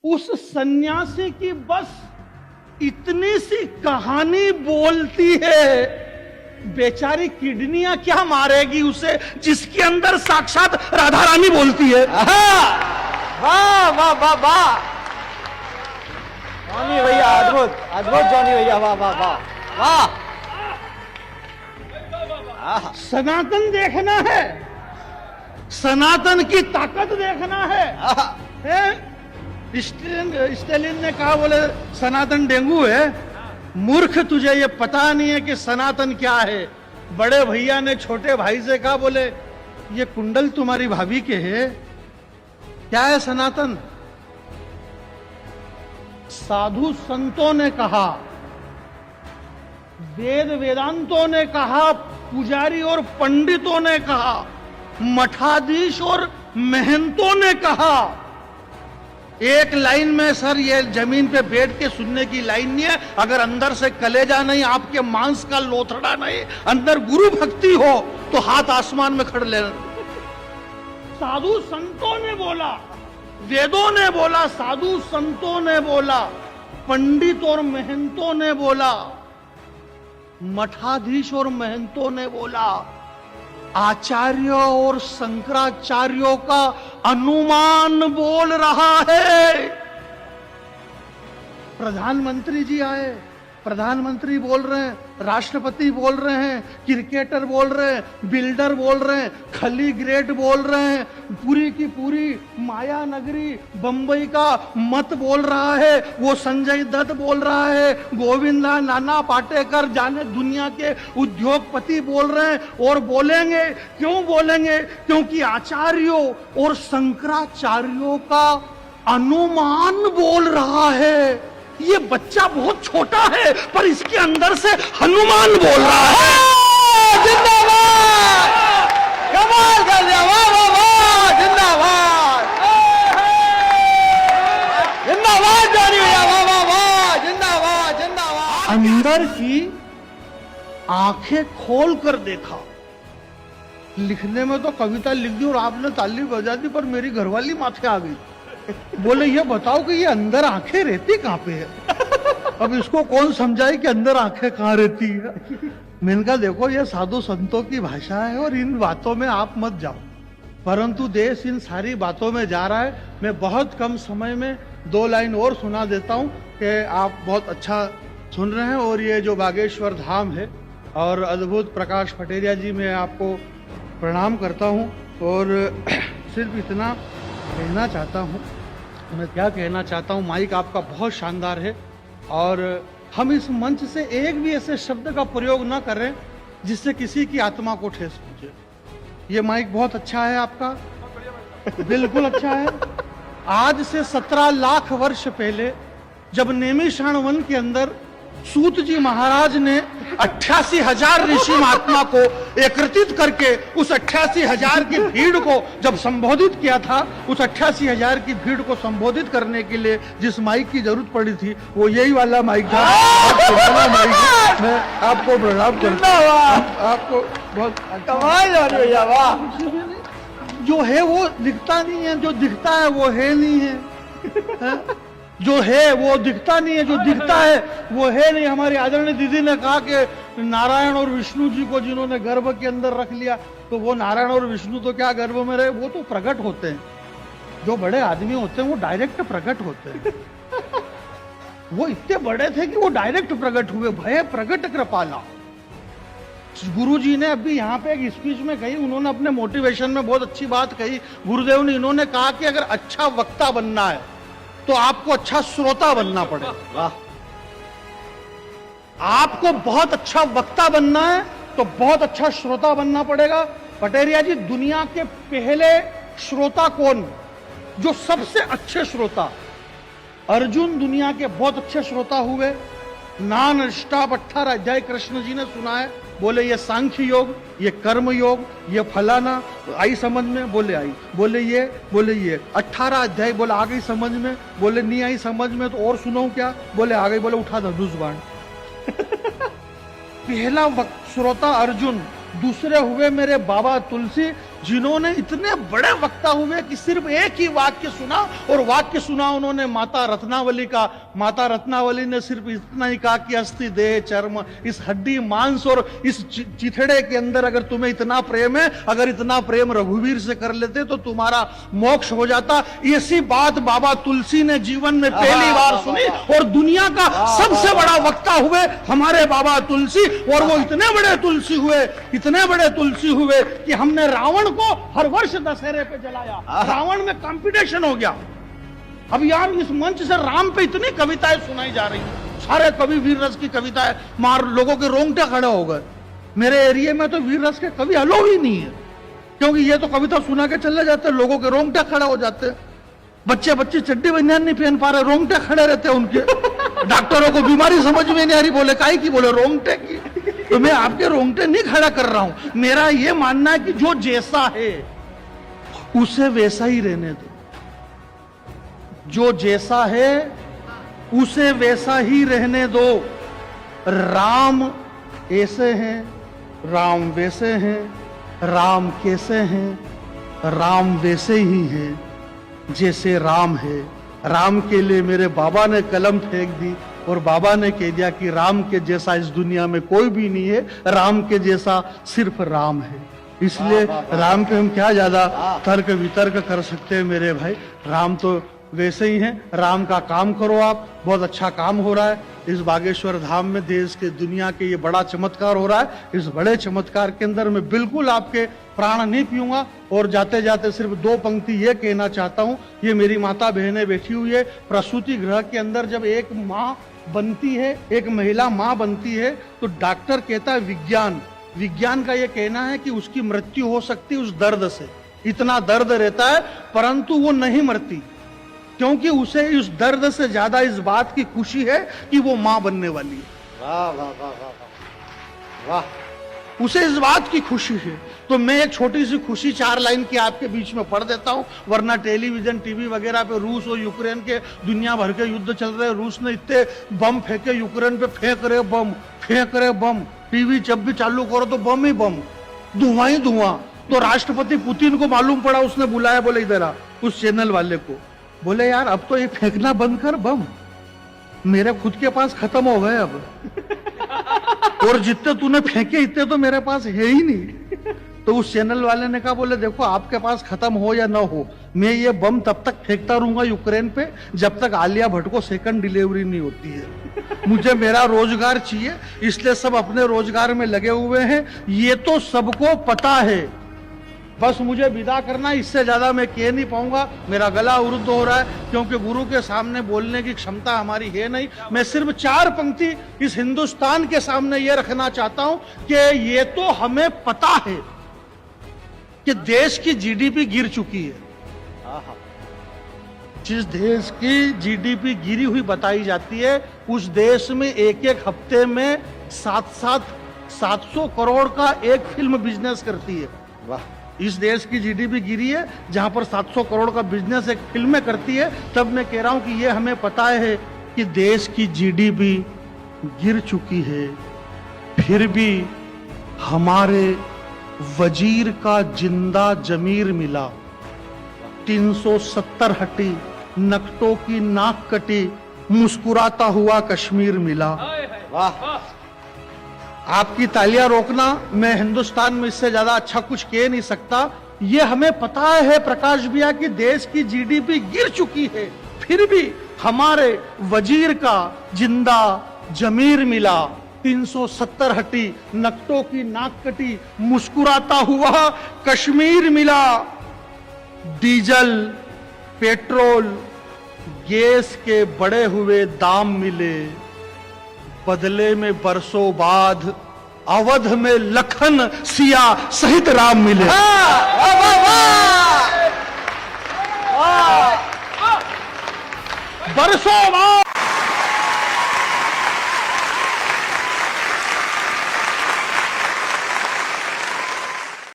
उस सन्यासी की बस इतनी सी कहानी बोलती है, बेचारी किडनियां क्या मारेगी उसे, जिसके अंदर साक्षात राधा रानी बोलती है। वाह वाह वाह वाह जॉनी भैया, अद्भुत अद्भुत जॉनी भैया, वाह वाह वाह वाह। सनातन देखना है, सनातन की ताकत देखना है। स्टेलिन ने कहा, बोले सनातन डेंगू है। मूर्ख, तुझे ये पता नहीं है कि सनातन क्या है। बड़े भैया ने छोटे भाई से कहा, बोले ये कुंडल तुम्हारी भाभी के है, क्या है सनातन? साधु संतों ने कहा, वेद वेदांतों ने कहा, पुजारी और पंडितों ने कहा, मठाधीश और महंतों ने कहा। एक लाइन में सर, ये जमीन पे बैठ के सुनने की लाइन नहीं है। अगर अंदर से कलेजा नहीं, आपके मांस का लोथड़ा नहीं, अंदर गुरु भक्ति हो तो हाथ आसमान में खड़े लेना। साधु संतों ने बोला, वेदों ने बोला, साधु संतों ने बोला, पंडित और महंतों ने बोला, मठाधीश और महंतों ने बोला, आचार्यों और शंकराचार्यों का अनुमान बोल रहा है। प्रधानमंत्री जी आए, प्रधानमंत्री बोल रहे हैं, राष्ट्रपति बोल रहे हैं, क्रिकेटर बोल रहे हैं, बिल्डर बोल रहे हैं, खली ग्रेट बोल रहे हैं, पूरी की पूरी माया नगरी बंबई का मत बोल रहा है, वो संजय दत्त बोल रहा है, गोविंदा नाना पाटेकर जाने दुनिया के उद्योगपति बोल रहे हैं। और बोलेंगे, क्यों बोलेंगे? क्योंकि आचार्यों और शंकराचार्यों का अनुमान बोल रहा है। ये बच्चा बहुत छोटा है, पर इसके अंदर से हनुमान बोल रहा है। जिंदाबाद, कमाल कर दिया, वाह वाह वाह, जिंदाबाद जिंदाबाद जॉनी भैया, वाह वाह वाह, जिंदाबाद जिंदाबाद। अंदर की आंखें खोल कर देखा। लिखने में तो कविता लिख दी और आपने ताली बजा दी, पर मेरी घरवाली माथे आ गई। बोले ये बताओ कि ये अंदर आंखें रहती कहां पे है? अब इसको कौन समझाए कि अंदर आंखें कहां रहती है? मैंने कहा देखो, ये साधु संतों की भाषा है और इन बातों में आप मत जाओ, परंतु देश इन सारी बातों में जा रहा है। मैं बहुत कम समय में 2 लाइन और सुना देता हूं कि आप बहुत अच्छा सुन रहे हैं। और ये जो बागेश्वर धाम है और अद्भुत प्रकाश पटेरिया जी, मैं आपको प्रणाम करता हूं। और सिर्फ इतना कहना चाहता हूं, मैं क्या कहना चाहता हूं, माइक आपका बहुत शानदार है और हम इस मंच से एक भी ऐसे शब्द का प्रयोग ना करें जिससे किसी की आत्मा को ठेस पहुंचे। ये माइक बहुत अच्छा है आपका, बिल्कुल अच्छा है। आज से 17 लाख वर्ष पहले जब नैमिषारण्य वन के अंदर सूत जी महाराज ने 88,000 ऋषि महात्मा को एकत्रित करके उस 88,000 की भीड़ को जब संबोधित किया था, उस 88,000 की भीड़ को संबोधित करने के लिए जिस माइक की जरूरत पड़ी थी, वो यही वाला माइक था। माइक मैं आपको प्रणाम करता हूं। आपको बहुत कमाल हो रही है, वाह। जो है वो दिखता नहीं है, जो दिखता है वो है नहीं है। जो है वो दिखता नहीं है, जो दिखता है वो है नहीं। हमारी आदरणीय दीदी ने कहा कि नारायण और विष्णु जी को जिन्होंने गर्भ के अंदर रख लिया, तो वो नारायण और विष्णु तो क्या गर्भ में रहे, वो तो प्रकट होते हैं। जो बड़े आदमी होते हैं वो डायरेक्ट प्रकट होते हैं। वो इतने बड़े थे कि वो डायरेक्ट प्रकट हुए। भय प्रकट कृपाला गुरु जी ने अभी यहाँ पे एक स्पीच में कही, उन्होंने अपने मोटिवेशन में बहुत अच्छी बात कही। गुरुदेव ने इन्होंने कहा कि अगर अच्छा वक्ता बनना है तो आपको अच्छा श्रोता बनना पड़ेगा। आपको बहुत अच्छा वक्ता बनना है तो बहुत अच्छा श्रोता बनना पड़ेगा। पटेरिया जी, दुनिया के पहले श्रोता कौन? जो सबसे अच्छे श्रोता अर्जुन दुनिया के बहुत अच्छे श्रोता हुए। नान स्टॉप 18 अध्याय कृष्ण जी ने सुना है, बोले ये सांख्य योग, ये कर्म योग, ये फलाना, आई समझ में? बोले आई। बोले ये 18 अध्याय, बोले आ गई समझ में? बोले नहीं आई समझ में, तो और सुनो क्या? बोले आ गई। बोले उठा धनुष बाण। पहला श्रोता अर्जुन, दूसरे हुए मेरे बाबा तुलसी, जिन्होंने इतने बड़े वक्ता हुए कि सिर्फ एक ही वाक्य सुना, और वाक्य सुना उन्होंने माता रत्नावली का। माता रत्नावली ने सिर्फ इतना ही कहा कि अस्थि देह चर्म, इस हड्डी मांस और इस चिथड़े के अंदर अगर तुम्हें इतना प्रेम है, अगर इतना प्रेम रघुवीर से कर लेते तो तुम्हारा मोक्ष हो जाता। ऐसी बात बाबा तुलसी ने जीवन में पहली बार सुनी, और दुनिया का सबसे बड़ा वक्ता हुए हमारे बाबा तुलसी। और वो इतने बड़े तुलसी हुए, इतने बड़े तुलसी हुए कि हमने रावण को हर वर्ष दशहरे पे जलाया। रावण में कंपटीशन हो गया। अब यार इस मंच से राम पे इतनी कविताएं सुनाई जा रही हैं, सारे कवि वीर रस की कविताएं, मार लोगों के रोंगटे खड़े हो गए। मेरे एरिया में तो वीर रस के कवि अलो ही नहीं है, क्योंकि ये तो कविता सुना के चले जाते, लोगों के रोंगटे खड़े हो जाते। बच्चे बच्चे चड्डी बनियान नहीं पहन पा रहे, रोंगटे खड़े रहते हैं उनके। डॉक्टरों को बीमारी समझ में नहीं आ रही, बोले काहे की, बोले रोंगटे की। तो मैं आपके रोंगटे नहीं खड़ा कर रहा हूं। मेरा ये मानना है कि जो जैसा है उसे वैसा ही रहने दो, जो जैसा है उसे वैसा ही रहने दो। राम ऐसे हैं, राम वैसे हैं, राम कैसे हैं, राम वैसे ही हैं जैसे राम है। राम के लिए मेरे बाबा ने कलम फेंक दी, और बाबा ने कह दिया कि राम के जैसा इस दुनिया में कोई भी नहीं है, राम के जैसा सिर्फ राम है। इसलिए राम पे हम क्या ज्यादा तर्क वितर्क कर सकते हैं मेरे भाई। राम तो वैसे ही हैं। राम का काम करो आप, बहुत अच्छा काम हो रहा है इस बागेश्वर धाम में। देश के दुनिया के ये बड़ा चमत्कार हो रहा है। इस बड़े चमत्कार के अंदर मैं बिल्कुल आपके प्राण नहीं पीऊंगा, और जाते जाते सिर्फ दो पंक्ति ये कहना चाहता हूं। ये मेरी माता बहनें बैठी हुई है। प्रसूति गृह के अंदर जब एक माँ बनती है, एक महिला माँ बनती है, तो डॉक्टर कहता है विज्ञान का ये कहना है कि उसकी मृत्यु हो सकती है उस दर्द से। इतना दर्द रहता है, परंतु वो नहीं मरती, क्योंकि उसे इस दर्द से ज्यादा इस बात की खुशी है कि वो मां बनने वाली है। वाह वाह वाह वाह वाह, उसे इस बात की खुशी है। तो मैं एक छोटी सी खुशी 4 लाइन की आपके बीच में पढ़ देता हूं, वरना टेलीविजन टीवी वगैरह पे रूस और यूक्रेन के दुनिया भर के युद्ध चल रहे हैं। रूस ने इतने बम फेंके यूक्रेन पे, फेंक रहे बम। टीवी जब भी चालू करो तो बम ही बम, धुआं ही धुआं। तो राष्ट्रपति पुतिन को मालूम पड़ा, उसने बुलाया, बोले इधर आ, उस चैनल वाले को, बोले यार अब तो ये फेंकना बंद कर बम, मेरे खुद के पास खत्म हो गए अब, और जितने तूने फेंके इतने तो मेरे पास है ही नहीं। तो उस चैनल वाले ने कहा, बोले देखो आपके पास खत्म हो या ना हो, मैं ये बम तब तक फेंकता रहूंगा यूक्रेन पे जब तक आलिया भट्ट को सेकंड डिलीवरी नहीं होती है। मुझे मेरा रोजगार चाहिए, इसलिए सब अपने रोजगार में लगे हुए हैं। ये तो सबको पता है, बस मुझे विदा करना, इससे ज्यादा मैं कह नहीं पाऊंगा। मेरा गला अवरुद्ध हो रहा है, क्योंकि गुरु के सामने बोलने की क्षमता हमारी है नहीं। मैं सिर्फ 4 पंक्ति इस हिंदुस्तान के सामने ये रखना चाहता हूं कि ये तो हमें पता है कि देश की जीडीपी गिर चुकी है। जिस देश की जीडीपी गिरी हुई बताई जाती है, उस देश में एक हफ्ते में 700 करोड़ का एक फिल्म बिजनेस करती है। वाह, इस देश की जीडीपी गिरी है जहां पर 700 करोड़ का बिजनेस एक फिल्म में करती है। तब मैं कह रहा हूं कि ये हमें पता है कि देश की जीडीपी गिर चुकी है, फिर भी हमारे वजीर का जिंदा जमीर मिला। 370 हटी, नकटों की नाक कटी, मुस्कुराता हुआ कश्मीर मिला। वाह, आपकी तालियां रोकना, मैं हिंदुस्तान में इससे ज्यादा अच्छा कुछ कह नहीं सकता। ये हमें पता है प्रकाश भैया कि देश की जीडीपी गिर चुकी है, फिर भी हमारे वजीर का जिंदा जमीर मिला। 370 हटी, नकटों की नाक कटी, मुस्कुराता हुआ कश्मीर मिला। डीजल, पेट्रोल, गैस के बढ़े हुए दाम मिले, बदले में बरसों बाद अवध में लखन सिया सहित राम मिले। बरसों बाद